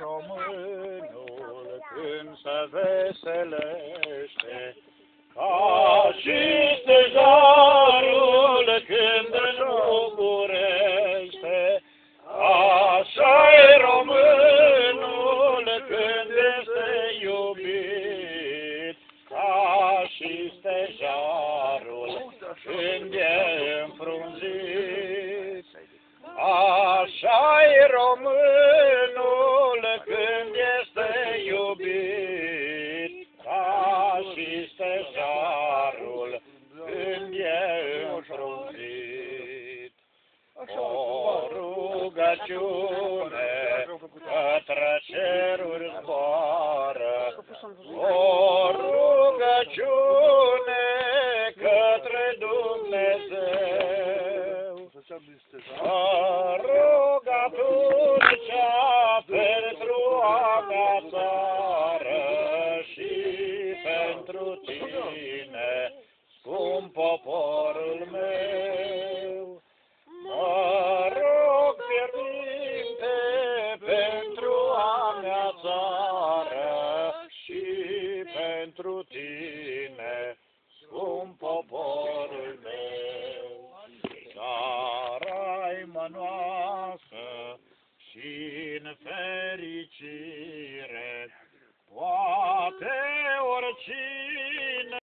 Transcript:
românul când se veselește, ca și stejarul când înnoburește, așa-i românul când este iubit, ca și stejarul când e înfrunzit. Așa-i românul când este iubit, ca și stejarul când e înfrunzit. O rugăciune către ceruri zboară, o rugăciune către Dumnezeu. Mă rog atunci pentru a mea țară și pentru tine, scump poporul meu. Mă rog fierbinte pentru a mea țară și pentru tine, scump poporul meu. Țara-i mănoasă și-n fericire, poate oricine